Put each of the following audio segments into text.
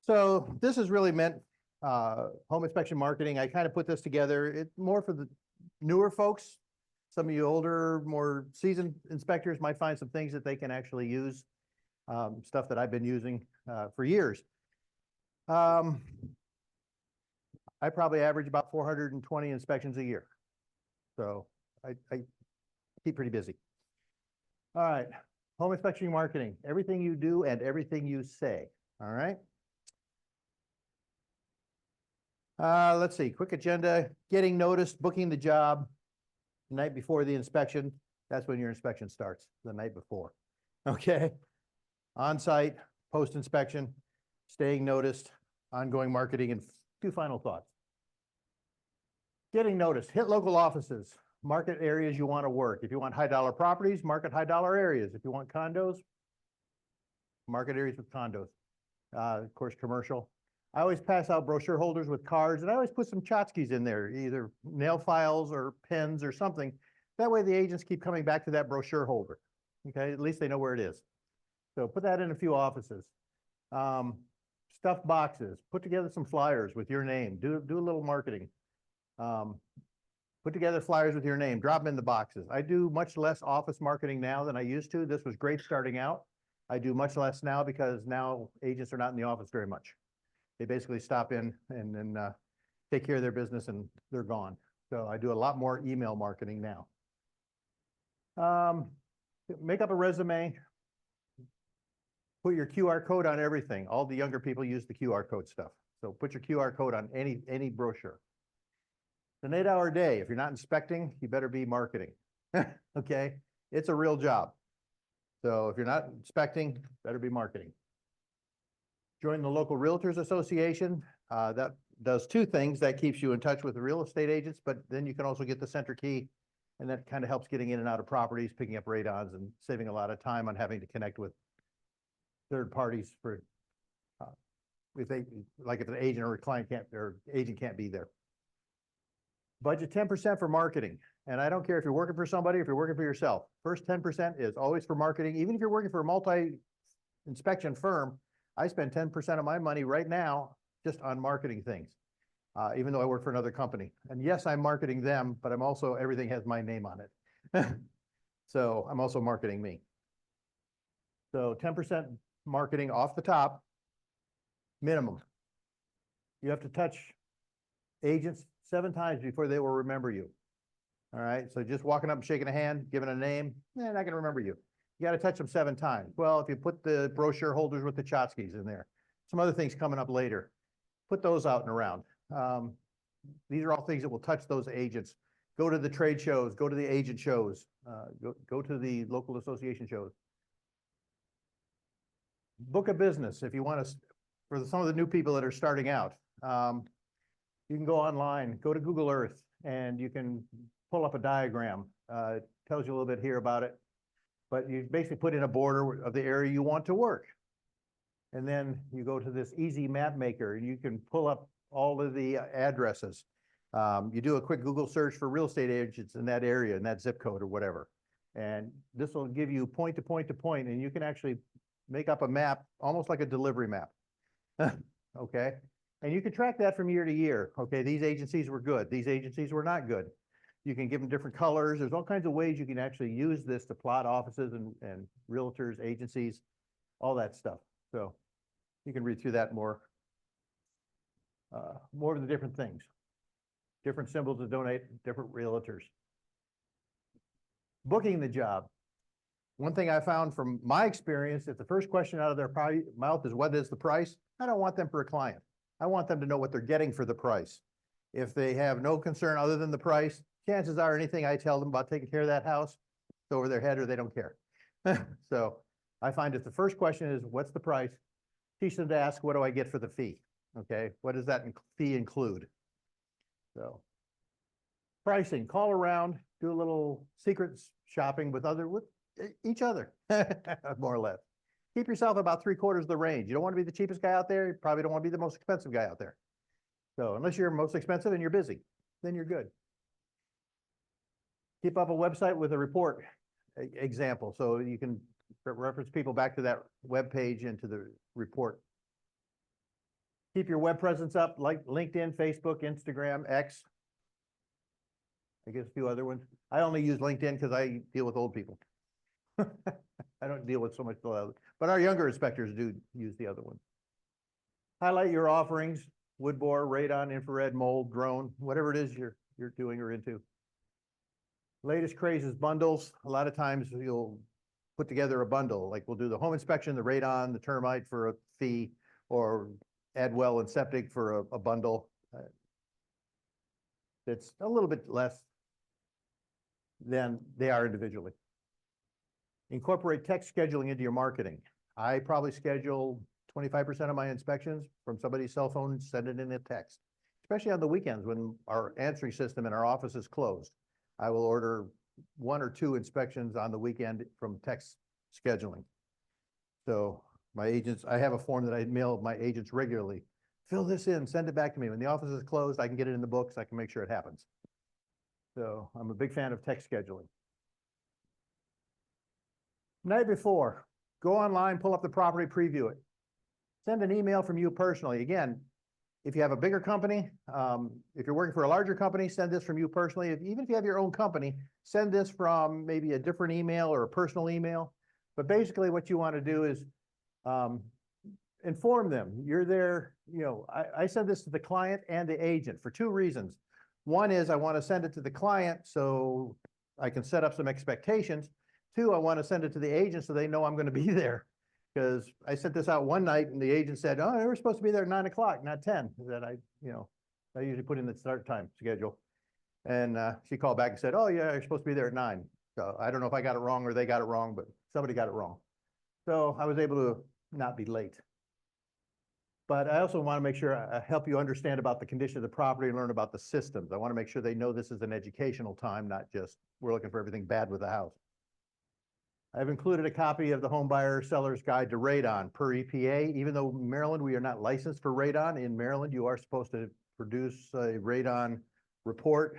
So this is really meant home inspection marketing. I kind of put this together. It's more for the newer folks. Some of you older, more seasoned inspectors might find some things that they can actually use, stuff that I've been using for years. I probably average about 420 inspections a year. So I keep pretty busy. All right, home inspection marketing, everything you do and everything you say, all right? Let's see, quick agenda, getting noticed, booking the job the night before the inspection. That's when your inspection starts, the night before, okay? On-site, post-inspection, staying noticed, ongoing marketing, and 2 final thoughts. Getting noticed, hit local offices, market areas you want to work. If you want high-dollar properties, market high-dollar areas. If you want condos, market areas with condos. Of course, commercial. I always pass out brochure holders with cards, and I always put some tchotchkes in there, either nail files or pens or something. That way the agents keep coming back to that brochure holder. Okay, at least they know where it is. So put that in a few offices. Stuffed boxes, put together some flyers with your name, do a little marketing. Put together flyers with your name, drop them in the boxes. I do much less office marketing now than I used to. This was great starting out. I do much less now because now agents are not in the office very much. They basically stop in and then take care of their business and they're gone. So I do a lot more email marketing now. Make up a resume. Put your QR code on everything. All the younger people use the QR code stuff. So put your QR code on any brochure. It's an 8-hour day. If you're not inspecting, you better be marketing. Okay? It's a real job. So if you're not inspecting, better be marketing. Join the local Realtors Association. That does 2 things. That keeps you in touch with the real estate agents, but then you can also get the center key, and that kind of helps getting in and out of properties, picking up radons, and saving a lot of time on having to connect with third parties for if an agent or a client can't or agent can't be there. Budget 10% for marketing. And I don't care if you're working for somebody, if you're working for yourself. First 10% is always for marketing. Even if you're working for a multi-inspection firm, I spend 10% of my money right now just on marketing things, even though I work for another company. And yes, I'm marketing them, but I'm also, everything has my name on it. So I'm also marketing me. So 10% marketing off the top, minimum. You have to touch agents 7 times before they will remember you. All right, so just walking up and shaking a hand, giving a name, they're not gonna remember you. You got to touch them 7 times. Well, if you put the brochure holders with the tchotchkes in there, some other things coming up later, put those out and around. These are all things that will touch those agents. Go to the trade shows, go to the agent shows, go to the local association shows. Book a business if you want to, for some of the new people that are starting out. You can go online, go to Google Earth, and you can pull up a diagram. It tells you a little bit here about it. But you basically put in a border of the area you want to work. And then you go to this easy map maker and you can pull up all of the addresses. You do a quick Google search for real estate agents in that area, in that zip code or whatever. And this will give you point to point to point, and you can actually make up a map, almost like a delivery map. Okay. And you can track that from year to year. Okay, these agencies were good. These agencies were not good. You can give them different colors. There's all kinds of ways you can actually use this to plot offices and realtors, agencies, all that stuff. So you can read through that more. More of the different things. Different symbols to donate, different realtors. Booking the job. One thing I found from my experience, if the first question out of their mouth is, what is the price? I don't want them for a client. I want them to know what they're getting for the price. If they have no concern other than the price, chances are anything I tell them about taking care of that house, it's over their head or they don't care. So I find if the first question is, what's the price? Teach them to ask, what do I get for the fee? Okay, what does that fee include? So pricing, call around, do a little secret shopping with each other, more or less. Keep yourself about 3/4 of the range. You don't want to be the cheapest guy out there. You probably don't want to be the most expensive guy out there. So unless you're most expensive and you're busy, then you're good. Keep up a website with a report example, so you can reference people back to that web page and to the report. Keep your web presence up, like LinkedIn, Facebook, Instagram, X. I guess a few other ones. I only use LinkedIn because I deal with old people. I don't deal with so much, but our younger inspectors do use the other ones. Highlight your offerings, wood bore, radon, infrared, mold, drone, whatever it is you're doing or into. Latest craze is bundles. A lot of times you'll put together a bundle, like we'll do the home inspection, the radon, the termite for a fee, or add well and septic for a bundle. That's a little bit less than they are individually. Incorporate text scheduling into your marketing. I probably schedule 25% of my inspections from somebody's cell phone, send it in a text, especially on the weekends when our answering system in our office is closed. I will order 1 or 2 inspections on the weekend from text scheduling. So my agents, I have a form that I mail my agents regularly. Fill this in, send it back to me. When the office is closed, I can get it in the books. I can make sure it happens. So I'm a big fan of text scheduling. Night before, go online, pull up the property, preview it. Send an email from you personally. Again, if you have a bigger company, if you're working for a larger company, send this from you personally. Even if you have your own company, send this from maybe a different email or a personal email. But basically what you want to do is inform them. You're there, I send this to the client and the agent for 2 reasons. One is I want to send it to the client so I can set up some expectations. 2, I want to send it to the agent so they know I'm going to be there. Because I sent this out one night and the agent said, oh, they were supposed to be there at 9 o'clock, not 10. That I usually put in the start time schedule. And she called back and said, oh yeah, you're supposed to be there at 9. So I don't know if I got it wrong or they got it wrong, but somebody got it wrong. So I was able to not be late. But I also want to make sure I help you understand about the condition of the property and learn about the systems. I want to make sure they know this is an educational time, not just we're looking for everything bad with the house. I've included a copy of the Home Buyer Seller's Guide to Radon per EPA. Even though Maryland, we are not licensed for radon. In Maryland, you are supposed to produce a radon report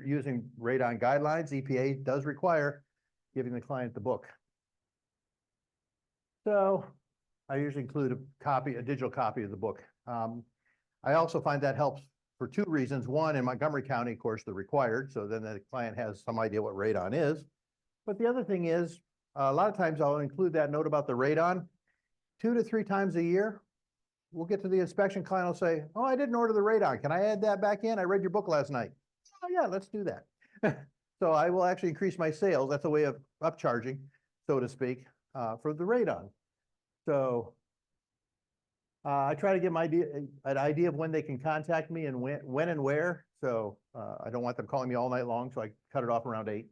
using radon guidelines. EPA does require giving the client the book. So I usually include a digital copy of the book. I also find that helps for 2 reasons. One, in Montgomery County, of course, they're required. So then the client has some idea what radon is. But the other thing is, a lot of times I'll include that note about the radon 2 to 3 times a year. We'll get to the inspection, client will say, oh, I didn't order the radon. Can I add that back in? I read your book last night. Oh yeah, let's do that. So I will actually increase my sales. That's a way of upcharging, so to speak, for the radon. So I try to give them an idea of when they can contact me and when and where. So I don't want them calling me all night long, so I cut it off around 8.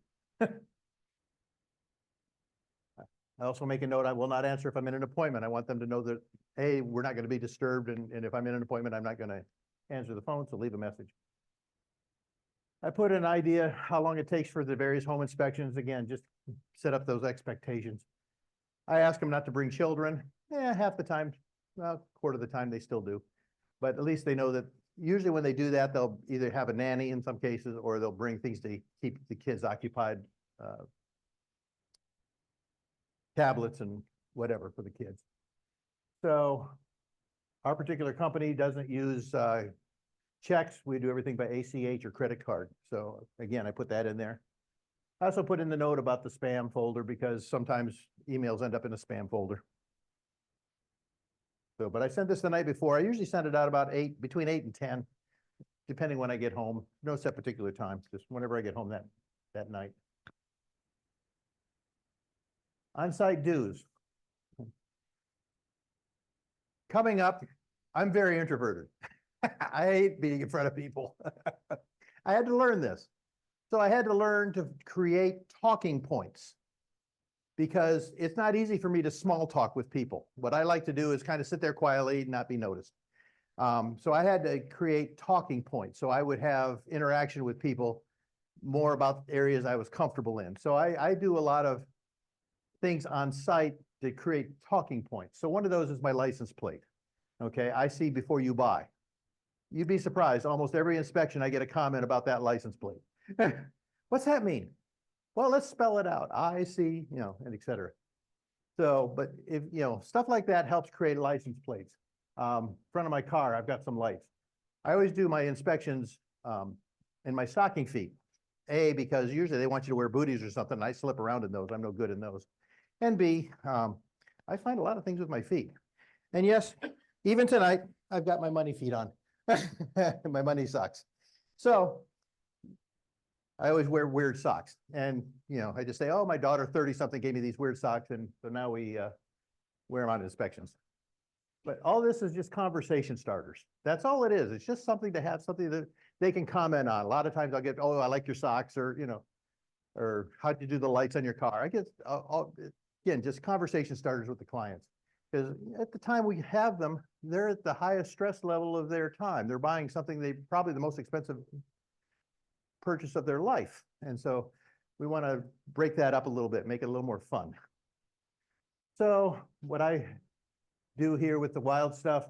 I also make a note, I will not answer if I'm in an appointment. I want them to know that, hey, we're not going to be disturbed. And if I'm in an appointment, I'm not going to answer the phone, so leave a message. I put an idea how long it takes for the various home inspections. Again, just set up those expectations. I ask them not to bring children. Half the time, well, quarter of the time they still do. But at least they know that usually when they do that, they'll either have a nanny in some cases, or they'll bring things to keep the kids occupied, tablets and whatever for the kids. So our particular company doesn't use checks. We do everything by ACH or credit card. So again, I put that in there. I also put in the note about the spam folder because sometimes emails end up in a spam folder. So, but I sent this the night before. I usually send it out about between 8 and 10, depending when I get home. No set particular time, just whenever I get home that night. On-site dues. Coming up, I'm very introverted. I hate being in front of people. I had to learn this. So I had to learn to create talking points because it's not easy for me to small talk with people. What I like to do is kind of sit there quietly and not be noticed. So I had to create talking points. So I would have interaction with people more about areas I was comfortable in. So I do a lot of things on site to create talking points. So one of those is my license plate. Okay, I see before you buy. You'd be surprised, almost every inspection I get a comment about that license plate. What's that mean? Well, let's spell it out. I see, and et cetera. So, but if, stuff like that helps create license plates. Front of my car, I've got some lights. I always do my inspections in my stocking feet. A, because usually they want you to wear booties or something, and I slip around in those. I'm no good in those. And B, I find a lot of things with my feet. And yes, even tonight, I've got my money feet on, my money socks. So I always wear weird socks. And, you know, I just say, oh, my daughter 30-something gave me these weird socks. And so now we wear them on inspections. But all this is just conversation starters. That's all it is. It's just something to have, something that they can comment on. A lot of times I'll get, oh, I like your socks, or, you know, or how'd you do the lights on your car? I get, again, just conversation starters with the clients. Because at the time we have them, they're at the highest stress level of their time. They're buying something they probably the most expensive purchase of their life. And so we want to break that up a little bit, make it a little more fun. So what I do here with the wild stuff,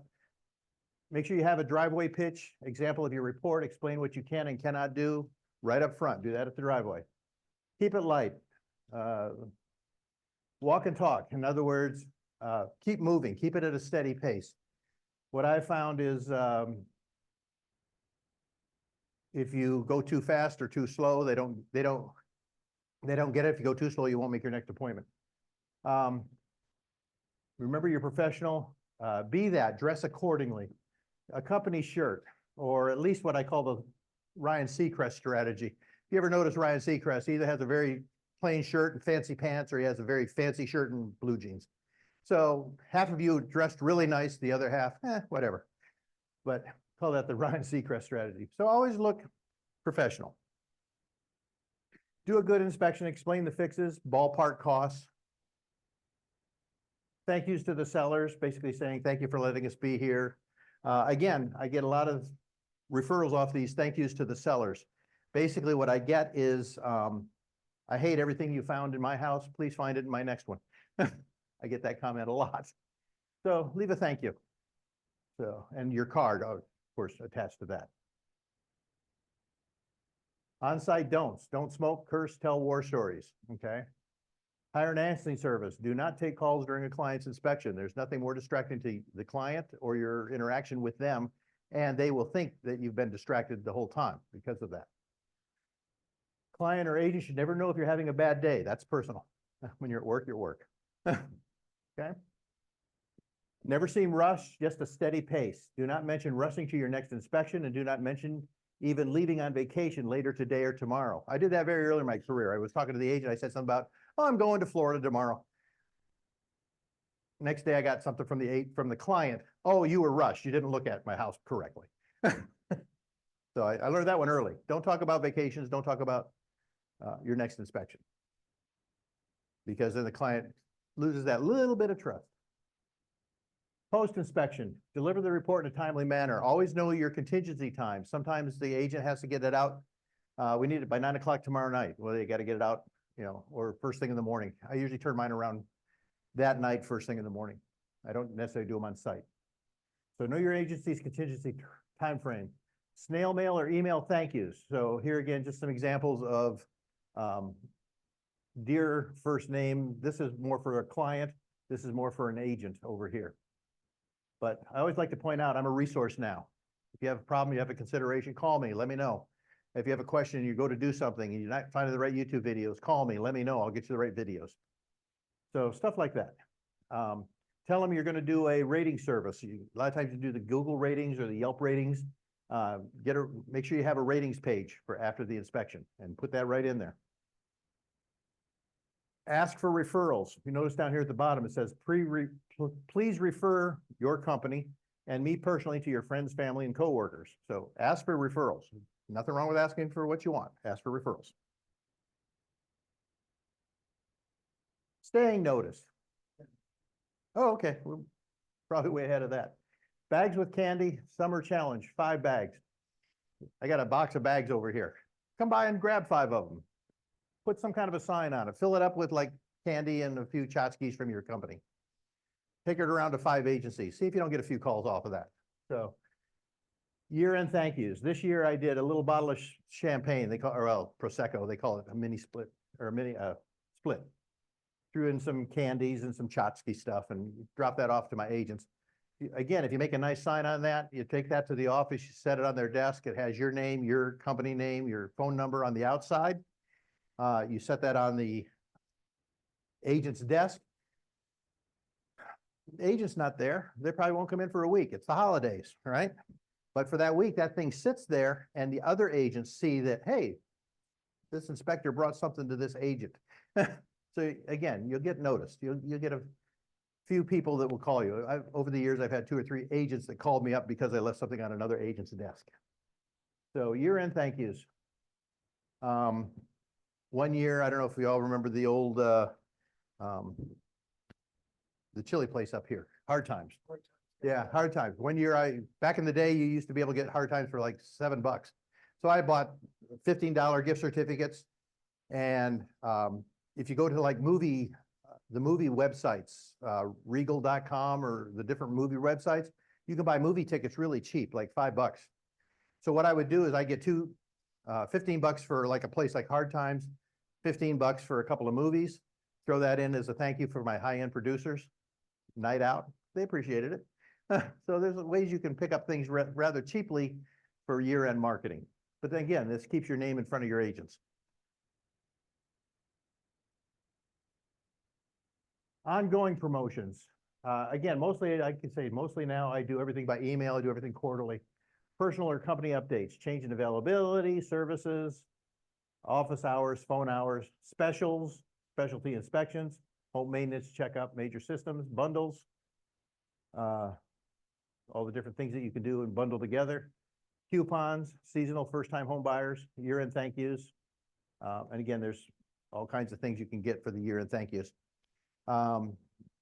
make sure you have a driveway pitch, example of your report, explain what you can and cannot do right up front. Do that at the driveway. Keep it light. Walk and talk. In other words, keep moving, keep it at a steady pace. What I found is if you go too fast or too slow, they don't get it. If you go too slow, you won't make your next appointment. Remember, you're professional. Be that. Dress accordingly. A company shirt, or at least what I call the Ryan Seacrest strategy. If you ever notice Ryan Seacrest, he either has a very plain shirt and fancy pants, or he has a very fancy shirt and blue jeans. So half of you dressed really nice, the other half, whatever. But call that the Ryan Seacrest strategy. So always look professional. Do a good inspection, explain the fixes, ballpark costs. Thank yous to the sellers, basically saying, thank you for letting us be here. Again, I get a lot of referrals off these thank yous to the sellers. Basically what I get is, I hate everything you found in my house. Please find it in my next one. I get that comment a lot. So leave a thank you. So, and your card, of course, attached to that. On-site don'ts. Don't smoke, curse, tell war stories, okay? Hire an answering service. Do not take calls during a client's inspection. There's nothing more distracting to the client or your interaction with them, and they will think that you've been distracted the whole time because of that. Client or agent should never know if you're having a bad day. That's personal. When you're at work, you're at work. Okay? Never seem rushed, just a steady pace. Do not mention rushing to your next inspection, and do not mention even leaving on vacation later today or tomorrow. I did that very early in my career. I was talking to the agent. I said something about, oh, I'm going to Florida tomorrow. Next day, I got something from the client. Oh, you were rushed. You didn't look at my house correctly. So I learned that one early. Don't talk about vacations. Don't talk about your next inspection, because then the client loses that little bit of trust. Post-inspection, deliver the report in a timely manner. Always know your contingency time. Sometimes the agent has to get it out. We need it by 9 o'clock tomorrow night. Well, they got to get it out, you know, or first thing in the morning. I usually turn mine around that night, first thing in the morning. I don't necessarily do them on site. So know your agency's contingency time frame. Snail mail or email thank yous. So here again, just some examples of dear first name. This is more for a client. This is more for an agent over here. But I always like to point out, I'm a resource now. If you have a problem, you have a consideration, call me, let me know. If you have a question, you go to do something and you're not finding the right YouTube videos, call me, let me know, I'll get you the right videos. So stuff like that. Tell them you're going to do a rating service. A lot of times you do the Google ratings or the Yelp ratings. Make sure you have a ratings page for after the inspection and put that right in there. Ask for referrals. You notice down here at the bottom, it says, please refer your company and me personally to your friends, family, and coworkers. So ask for referrals. Nothing wrong with asking for what you want. Ask for referrals. Staying notice. Oh, okay. We're probably way ahead of that. Bags with candy, summer challenge, 5 bags. I got a box of bags over here. Come by and grab 5 of them. Put some kind of a sign on it. Fill it up with like candy and a few tchotchkes from your company. Take it around to 5 agencies. See if you don't get a few calls off of that. So year-end thank yous. This year I did a little bottle of champagne. They call, or well, Prosecco. They call it a mini split or a mini split. Threw in some candies and some tchotchke stuff and dropped that off to my agents. Again, if you make a nice sign on that, you take that to the office, you set it on their desk. It has your name, your company name, your phone number on the outside. You set that on the agent's desk. The agent's not there. They probably won't come in for a week. It's the holidays, right? But for that week, that thing sits there and the other agents see that, hey, this inspector brought something to this agent. So again, you'll get noticed. You'll get a few people that will call you. Over the years, I've had 2 or 3 agents that called me up because I left something on another agent's desk. So year-end thank yous. One year, I don't know if we all remember the old, the chili place up here, Hard Times. Yeah, Hard Times. One year, back in the day, you used to be able to get Hard Times for like $7. So I bought $15 gift certificates. And if you go to like the movie websites, regal.com or the different movie websites, you can buy movie tickets really cheap, like $5. So what I would do is I get $15 for like a place like Hard Times, $15 for a couple of movies, throw that in as a thank you for my high-end producers, night out. They appreciated it. So there's ways you can pick up things rather cheaply for year-end marketing. But then again, this keeps your name in front of your agents. Ongoing promotions. Again, mostly, I can say mostly now I do everything by email. I do everything quarterly. Personal or company updates, change in availability, services, office hours, phone hours, specials, specialty inspections, home maintenance, checkup, major systems, bundles, all the different things that you can do and bundle together, coupons, seasonal first-time home buyers, year-end thank yous. And again, there's all kinds of things you can get for the year-end thank yous.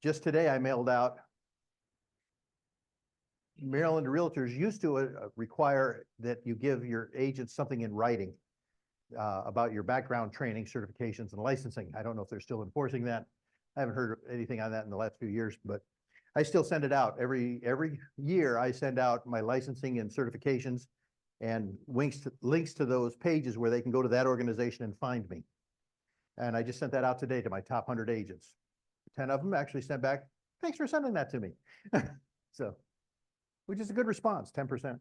Just today, I mailed out, Maryland realtors used to require that you give your agents something in writing about your background training, certifications, and licensing. I don't know if they're still enforcing that. I haven't heard anything on that in the last few years, but I still send it out. Every year, I send out my licensing and certifications and links to those pages where they can go to that organization and find me. And I just sent that out today to my top 100 agents. 10 of them actually sent back, thanks for sending that to me. So, which is a good response, 10%.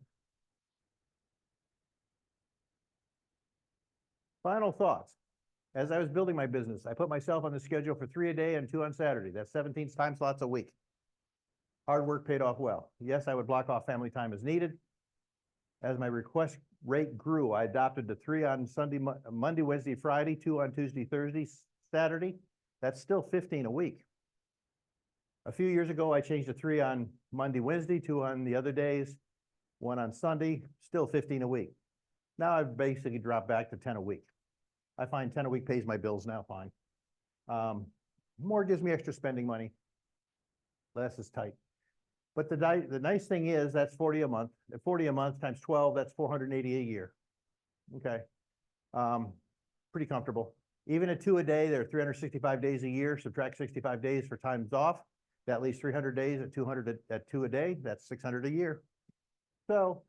Final thoughts. As I was building my business, I put myself on the schedule for 3 a day and 2 on Saturday. That's 17 time slots a week. Hard work paid off well. Yes, I would block off family time as needed. As my request rate grew, I adopted to 3 on Monday, Wednesday, Friday, 2 on Tuesday, Thursday, Saturday. That's still 15 a week. A few years ago, I changed to 3 on Monday, Wednesday, 2 on the other days, 1 on Sunday, still 15 a week. Now I've basically dropped back to 10 a week. I find 10 a week pays my bills now fine. More gives me extra spending money. Less is tight. But the nice thing is that's 40 a month. At 40 a month times 12, that's 480 a year. Okay. Pretty comfortable. Even at 2 a day, there are 365 days a year. Subtract 65 days for times off. That leaves 300 days at 200 at 2 a day. That's 600 a year. So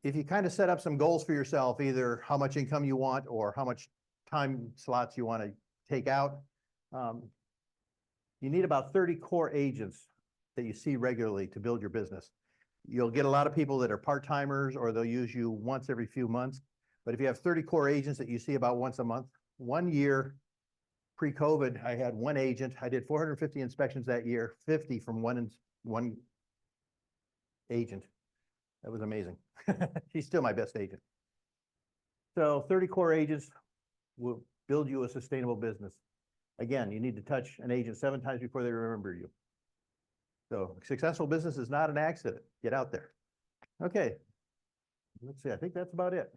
if you kind of set up some goals for yourself, either how much income you want or how much time slots you want to take out, you need about 30 core agents that you see regularly to build your business. You'll get a lot of people that are part-timers or they'll use you once every few months. But if you have 30 core agents that you see about once a month, 1 year pre-COVID, I had 1 agent. I did 450 inspections that year, 50 from one agent. That was amazing. She's still my best agent. So 30 core agents will build you a sustainable business. Again, you need to touch an agent 7 times before they remember you. So successful business is not an accident. Get out there. Okay. Let's see. I think that's about it.